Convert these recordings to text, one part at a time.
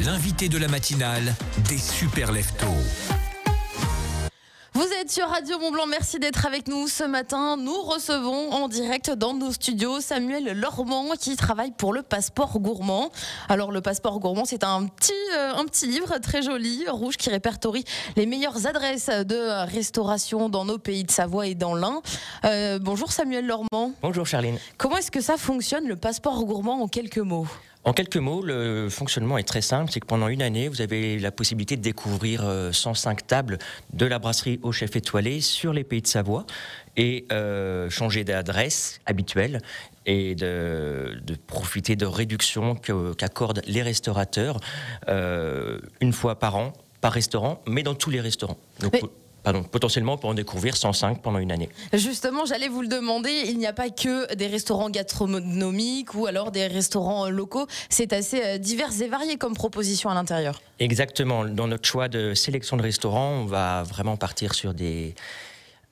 L'invité de la matinale des super leftos. Vous êtes sur Radio Mont Blanc, merci d'être avec nous ce matin. Nous recevons en direct dans nos studios Samuel Lormand qui travaille pour le Passeport Gourmand. Alors le Passeport Gourmand, c'est un petit livre très joli, rouge, qui répertorie les meilleures adresses de restauration dans nos pays de Savoie et dans l'Ain. Bonjour Samuel Lormand. Bonjour Charline. Comment est-ce que ça fonctionne le Passeport Gourmand en quelques mots ? En quelques mots, le fonctionnement est très simple, c'est que pendant une année, vous avez la possibilité de découvrir 105 tables de la brasserie au chef étoilé sur les pays de Savoie et changer d'adresse habituelle et de profiter de réductions qu'accordent les restaurateurs une fois par an, par restaurant, mais dans tous les restaurants. Donc, potentiellement pour en découvrir 105 pendant une année. Justement, j'allais vous le demander, il n'y a pas que des restaurants gastronomiques ou alors des restaurants locaux, c'est assez divers et varié comme proposition à l'intérieur. Exactement, dans notre choix de sélection de restaurants, on va vraiment partir sur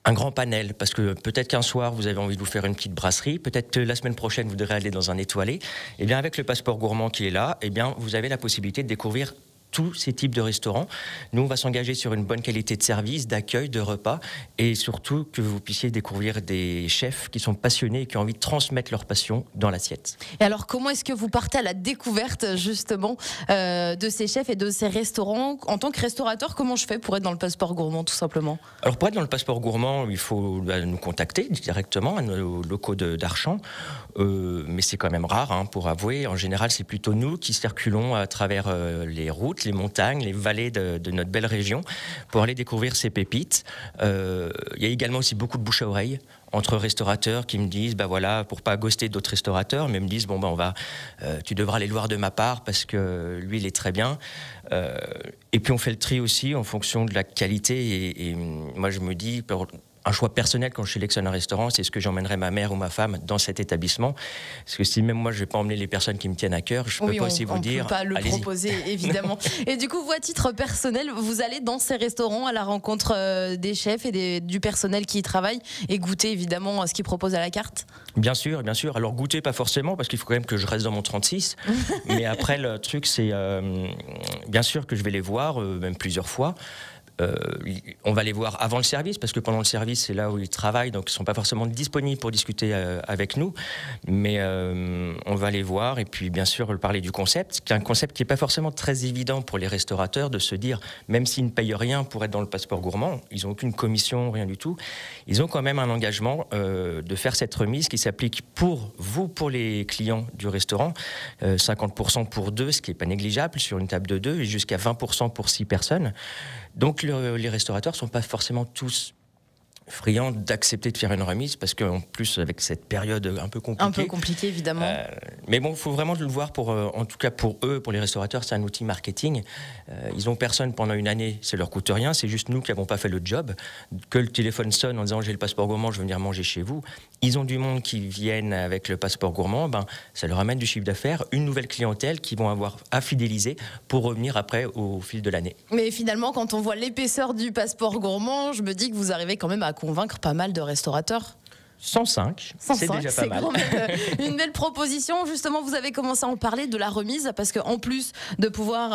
un grand panel, parce que peut-être qu'un soir vous avez envie de vous faire une petite brasserie, peut-être que la semaine prochaine vous devrez aller dans un étoilé. Et bien avec le Passeport Gourmand qui est là, et bien vous avez la possibilité de découvrir tous ces types de restaurants. Nous, on va s'engager sur une bonne qualité de service, d'accueil, de repas, et surtout que vous puissiez découvrir des chefs qui sont passionnés et qui ont envie de transmettre leur passion dans l'assiette. Et alors, comment est-ce que vous partez à la découverte, justement, de ces chefs et de ces restaurants ? En tant que restaurateur, comment je fais pour être dans le Passeport Gourmand, tout simplement ? Alors, pour être dans le Passeport Gourmand, il faut nous contacter directement à nos locaux d'Archamps, mais c'est quand même rare, pour avouer. En général, c'est plutôt nous qui circulons à travers les routes, les montagnes, les vallées de notre belle région pour aller découvrir ces pépites. Il y a également aussi beaucoup de bouche à oreille entre restaurateurs qui me disent, pour pas ghoster d'autres restaurateurs, mais me disent, tu devras aller le voir de ma part parce que lui, il est très bien. Et puis on fait le tri aussi en fonction de la qualité et moi je me dis, un choix personnel quand je sélectionne un restaurant, c'est ce que j'emmènerai ma mère ou ma femme dans cet établissement. Parce que si même moi je vais pas emmener les personnes qui me tiennent à cœur, je peux pas aussi vous dire. On peut pas le proposer évidemment. Et du coup, vous à titre personnel, vous allez dans ces restaurants à la rencontre des chefs et du personnel qui y travaille et goûter évidemment ce qu'ils proposent à la carte. Bien sûr, bien sûr. Alors goûter pas forcément parce qu'il faut quand même que je reste dans mon 36. Mais après le truc c'est bien sûr que je vais les voir même plusieurs fois. On va les voir avant le service parce que pendant le service c'est là où ils travaillent, donc ils ne sont pas forcément disponibles pour discuter avec nous, mais on va les voir et puis bien sûr parler du concept, qui est un concept qui n'est pas forcément très évident pour les restaurateurs de se dire, même s'ils ne payent rien pour être dans le Passeport Gourmand, ils n'ont aucune commission, rien du tout, ils ont quand même un engagement de faire cette remise qui s'applique pour vous, pour les clients du restaurant, 50% pour 2, ce qui n'est pas négligeable sur une table de 2 et jusqu'à 20% pour 6 personnes. Donc les restaurateurs ne sont pas forcément tous friands d'accepter de faire une remise parce qu'en plus avec cette période un peu compliquée. Un peu compliquée évidemment. Mais bon, il faut vraiment le voir en tout cas pour eux, pour les restaurateurs, c'est un outil marketing. Ils n'ont personne pendant une année, ça leur coûte rien, c'est juste nous qui n'avons pas fait le job. Que le téléphone sonne en disant j'ai le Passeport Gourmand, je veux venir manger chez vous. Ils ont du monde qui viennent avec le Passeport Gourmand, ça leur amène du chiffre d'affaires, une nouvelle clientèle qu'ils vont avoir à fidéliser pour revenir après au fil de l'année. Mais finalement, quand on voit l'épaisseur du Passeport Gourmand, je me dis que vous arrivez quand même à convaincre pas mal de restaurateurs. 105, c'est déjà pas mal. Quand même une belle proposition. Justement, vous avez commencé à en parler de la remise parce qu'en plus de pouvoir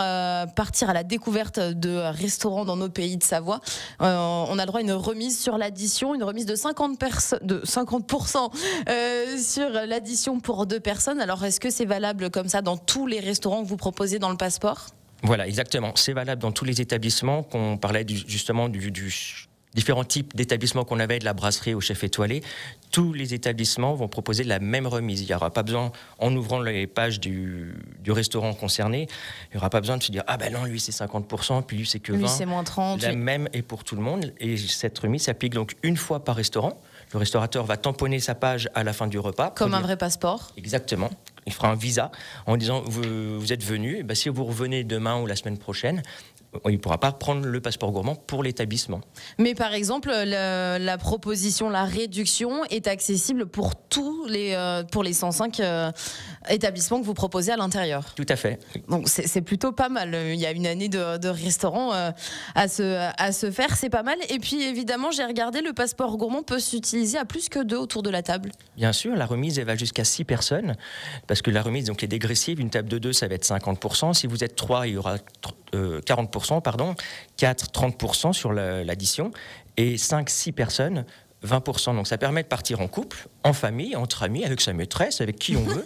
partir à la découverte de restaurants dans nos pays de Savoie, on a le droit à une remise sur l'addition, une remise de 50% sur l'addition pour 2 personnes. Alors, est-ce que c'est valable comme ça dans tous les restaurants que vous proposez dans le Passeport ? Voilà, exactement. C'est valable dans tous les établissements qu'on parlait justement du différents types d'établissements qu'on avait, de la brasserie au chef étoilé. Tous les établissements vont proposer la même remise. Il n'y aura pas besoin, en ouvrant les pages du restaurant concerné, il n'y aura pas besoin de se dire « Ah ben non, lui c'est 50%, puis lui c'est que 20%. » Lui c'est moins 30%. La même est pour tout le monde. Et cette remise s'applique donc une fois par restaurant. Le restaurateur va tamponner sa page à la fin du repas. Comme un vrai passeport. Exactement. Il fera un visa en disant vous êtes venu, si vous revenez demain ou la semaine prochaine, il ne pourra pas prendre le Passeport Gourmand pour l'établissement. Mais par exemple, la proposition, la réduction est accessible pour pour les 105 établissements que vous proposez à l'intérieur. Tout à fait. Donc c'est plutôt pas mal. Il y a une année de restaurant à se faire, c'est pas mal. Et puis évidemment, j'ai regardé, le Passeport Gourmand peut s'utiliser à plus que 2 autour de la table. Bien sûr, la remise elle va jusqu'à 6 personnes parce parce que la remise donc, est dégressive. Une table de 2, ça va être 50%. Si vous êtes 3, il y aura 40%, pardon. 4, 30% sur l'addition. Et 5, 6 personnes, 20%. Donc ça permet de partir en couple, en famille, entre amis, avec sa maîtresse, avec qui on veut.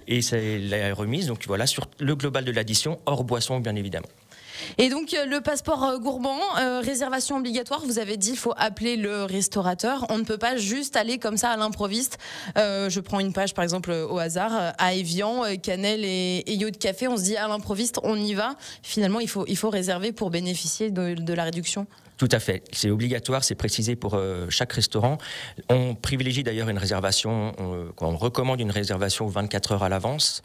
Et c'est la remise, donc voilà, sur le global de l'addition, hors boisson, bien évidemment. Et donc le passeport gourmand, réservation obligatoire, vous avez dit il faut appeler le restaurateur, on ne peut pas juste aller comme ça à l'improviste. Je prends une page par exemple au hasard, à Évian, Cannelle et Yacht Café, on se dit à l'improviste on y va, finalement il faut réserver pour bénéficier de la réduction. Tout à fait, c'est obligatoire, c'est précisé pour chaque restaurant. On privilégie d'ailleurs une réservation, on recommande une réservation 24 heures à l'avance.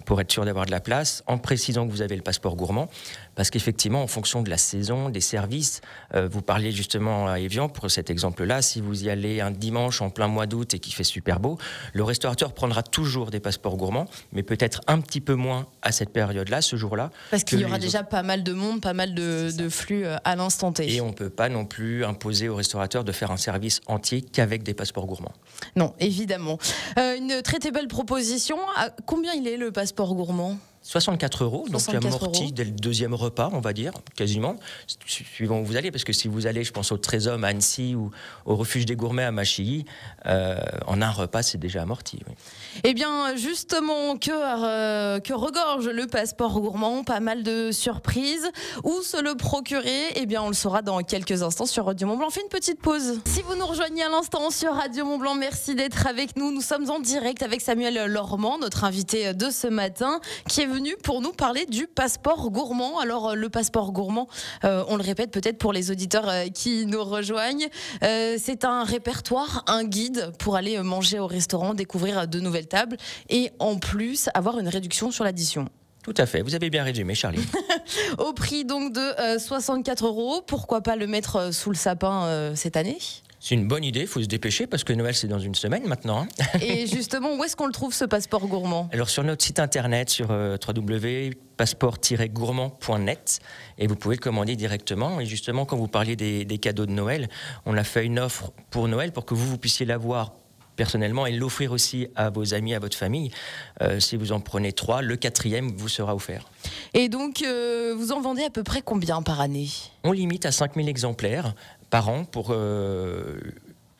Pour être sûr d'avoir de la place, en précisant que vous avez le passeport gourmand, parce qu'effectivement, en fonction de la saison, des services, vous parliez justement à Évian, pour cet exemple-là, si vous y allez un dimanche en plein mois d'août et qu'il fait super beau, le restaurateur prendra toujours des passeports gourmands, mais peut-être un petit peu moins à cette période-là, ce jour-là. Parce qu'il y aura déjà pas mal de monde, pas mal de flux à l'instant T. Et on ne peut pas non plus imposer au restaurateur de faire un service entier qu'avec des passeports gourmands. Non, évidemment. Une très très belle proposition. Combien il est le passeport gourmand ? 64 €, donc 64 amorti dès le deuxième repas, on va dire, quasiment, suivant où vous allez, parce que si vous allez, je pense, au Trésor à Annecy ou au Refuge des Gourmets à Machilly, en un repas, c'est déjà amorti. Oui. Eh bien, justement, que regorge le passeport gourmand, pas mal de surprises. Où se le procurer ? Eh bien, on le saura dans quelques instants sur Radio Mont-Blanc. On fait une petite pause. Si vous nous rejoignez à l'instant sur Radio Mont-Blanc, merci d'être avec nous. Nous sommes en direct avec Samuel Lormand, notre invité de ce matin, qui est venu pour nous parler du passeport gourmand. Alors, le passeport gourmand, on le répète peut-être pour les auditeurs qui nous rejoignent, c'est un répertoire, un guide pour aller manger au restaurant, découvrir de nouvelles tables et en plus avoir une réduction sur l'addition. Tout à fait, vous avez bien résumé, Charlie. Au prix donc de 64 €, pourquoi pas le mettre sous le sapin cette année ? C'est une bonne idée, il faut se dépêcher parce que Noël c'est dans une semaine maintenant. Et justement, où est-ce qu'on le trouve ce passeport gourmand ? Alors sur notre site internet, sur www.passeport-gourmand.net, et vous pouvez le commander directement. Et justement, quand vous parliez des cadeaux de Noël, on a fait une offre pour Noël pour que vous puissiez l'avoir personnellement et l'offrir aussi à vos amis, à votre famille. Si vous en prenez 3, le 4e vous sera offert. Et donc, vous en vendez à peu près combien par année ? On limite à 5000 exemplaires par an,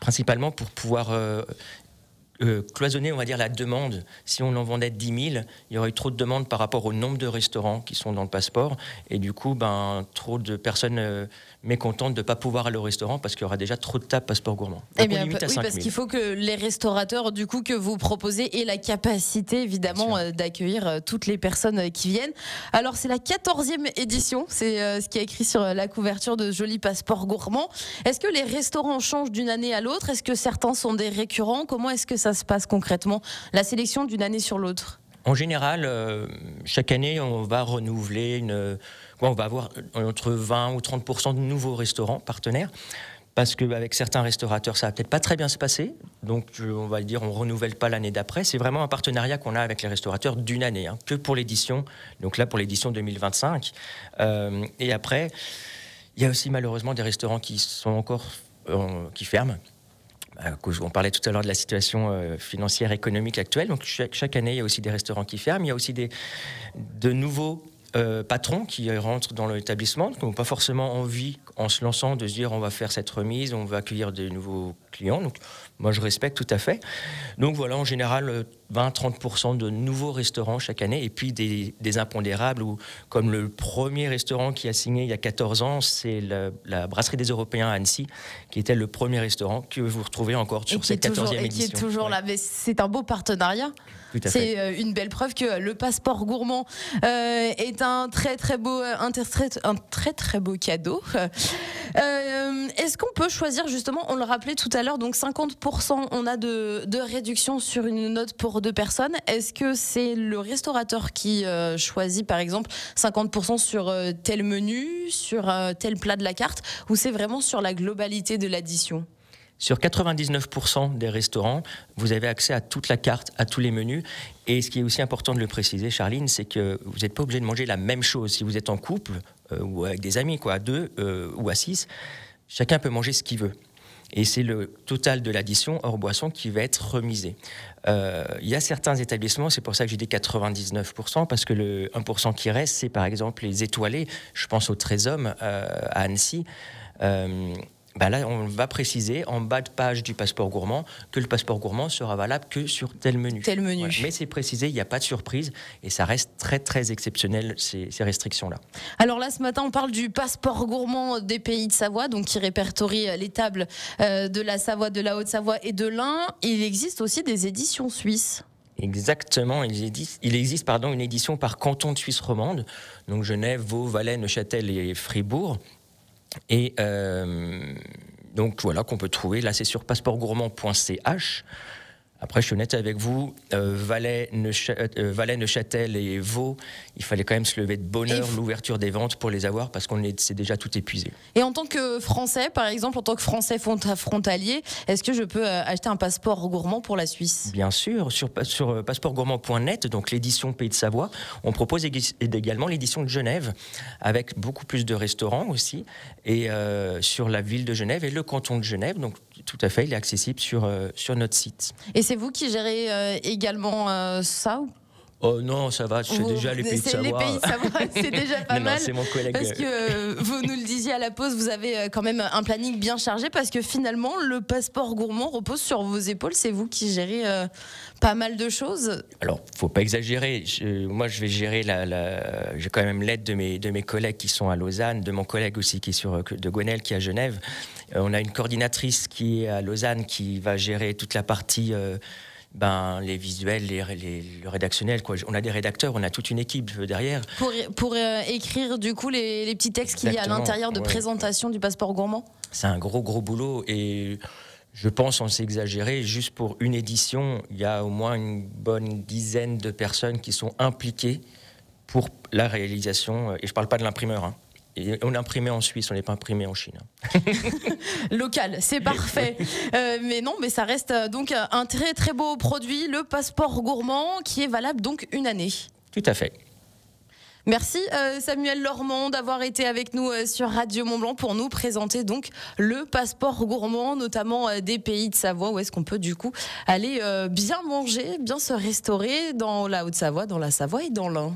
principalement pour pouvoir cloisonner, on va dire, la demande. Si on en vendait 10 000, il y aurait eu trop de demandes par rapport au nombre de restaurants qui sont dans le passeport. Et du coup, trop de personnes mécontentes de ne pas pouvoir aller au restaurant parce qu'il y aura déjà trop de tables passeport gourmand. Donc eh bien, on limite à 5 000. Parce qu'il faut que les restaurateurs, du coup, que vous proposez aient la capacité, évidemment, d'accueillir toutes les personnes qui viennent. Alors, c'est la 14e édition. C'est ce qui est écrit sur la couverture de Joli Passeport Gourmand. Est-ce que les restaurants changent d'une année à l'autre ? Est-ce que certains sont des récurrents ? Comment est-ce que ça se passe concrètement, la sélection d'une année sur l'autre ? En général, chaque année, on va renouveler on va avoir entre 20 ou 30% de nouveaux restaurants partenaires. Parce qu'avec certains restaurateurs, ça va peut-être pas très bien se passer. Donc, on va le dire, on renouvelle pas l'année d'après. C'est vraiment un partenariat qu'on a avec les restaurateurs d'une année, que pour l'édition. Donc là, pour l'édition 2025. Et après, il y a aussi malheureusement des restaurants qui sont encore qui ferment. On parlait tout à l'heure de la situation financière économique actuelle. Donc chaque année, il y a aussi des restaurants qui ferment. Il y a aussi de nouveaux patrons qui rentrent dans l'établissement, qui n'ont pas forcément envie, en se lançant, de se dire on va faire cette remise, on va accueillir de nouveaux clients. Donc moi, je respecte tout à fait. Donc voilà, en général, 20-30% de nouveaux restaurants chaque année. Et puis des impondérables, comme le premier restaurant qui a signé il y a 14 ans, c'est la Brasserie des Européens à Annecy, qui était le premier restaurant que vous retrouvez encore sur cette 14e édition. Et qui est toujours là. Mais c'est un beau partenariat. C'est une belle preuve que le passeport gourmand est un très très beau cadeau. Est-ce qu'on peut choisir justement, on le rappelait tout à l'heure, donc 50% on a de réduction sur une note pour 2 personnes. Est-ce que c'est le restaurateur qui choisit par exemple 50% sur tel menu, sur tel plat de la carte, ou c'est vraiment sur la globalité de l'addition ? Sur 99% des restaurants, vous avez accès à toute la carte, à tous les menus. Et ce qui est aussi important de le préciser, Charline, c'est que vous n'êtes pas obligé de manger la même chose. Si vous êtes en couple ou avec des amis, à 2 ou à 6, chacun peut manger ce qu'il veut. et c'est le total de l'addition hors boisson qui va être remisé. Il y a certains établissements, c'est pour ça que j'ai dit 99%, parce que le 1% qui reste, c'est par exemple les étoilés. Je pense au Trésor à Annecy. Là, on va préciser en bas de page du passeport gourmand que le passeport gourmand sera valable que sur tel menu. Tel menu. Ouais. Mais c'est précisé, il n'y a pas de surprise et ça reste très très exceptionnel ces restrictions-là. Alors là, ce matin, on parle du passeport gourmand des Pays de Savoie, donc qui répertorie les tables de la Savoie, de la Haute-Savoie et de l'Ain. Il existe aussi des éditions suisses. Exactement, il existe une édition par canton de Suisse romande, donc Genève, Vaud, Valais, Neuchâtel et Fribourg. Et donc voilà qu'on peut trouver, là c'est sur passeportgourmand.ch. Après, je suis honnête avec vous, Valais, Neuchâtel et Vaud, il fallait quand même se lever de bonne heure l'ouverture des ventes pour les avoir parce c'est déjà tout épuisé. Et en tant que Français, par exemple, en tant que Français frontalier, est-ce que je peux acheter un passeport gourmand pour la Suisse ? Bien sûr, sur passeportgourmand.net, donc l'édition Pays de Savoie, on propose également l'édition de Genève, avec beaucoup plus de restaurants aussi, et sur la ville de Genève et le canton de Genève, donc tout à fait, il est accessible sur notre site. Et c'est vous qui gérez également ça ? Oh non, ça va, c'est déjà les Pays de Savoie. Les Pays de Savoie, c'est déjà pas mal. Non, c'est mon collègue. Parce que vous nous le disiez à la pause, vous avez quand même un planning bien chargé parce que finalement, le passeport gourmand repose sur vos épaules. C'est vous qui gérez pas mal de choses. Alors, faut pas exagérer. Moi, je vais gérer j'ai quand même l'aide de mes collègues qui sont à Lausanne, de mon collègue aussi qui est de Gwenel qui est à Genève. On a une coordinatrice qui est à Lausanne qui va gérer toute la partie. Les visuels, le rédactionnel, quoi. On a des rédacteurs, on a toute une équipe derrière. Pour écrire du coup les petits textes qu'il y a à l'intérieur de présentation du passeport gourmand. C'est un gros boulot et je pense, on s'est exagéré, juste pour une édition, il y a au moins une bonne dizaine de personnes qui sont impliquées pour la réalisation. Et je ne parle pas de l'imprimeur, hein. Et on est imprimé en Suisse, on n'est pas imprimé en Chine. Local, c'est parfait. Mais ça reste donc un très très beau produit, le passeport gourmand, qui est valable donc une année. Tout à fait. Merci Samuel Lormand d'avoir été avec nous sur Radio Mont-Blanc pour nous présenter donc le passeport gourmand, notamment des Pays de Savoie, où est-ce qu'on peut du coup aller bien manger, bien se restaurer dans la Haute-Savoie, dans la Savoie et dans l'Ain.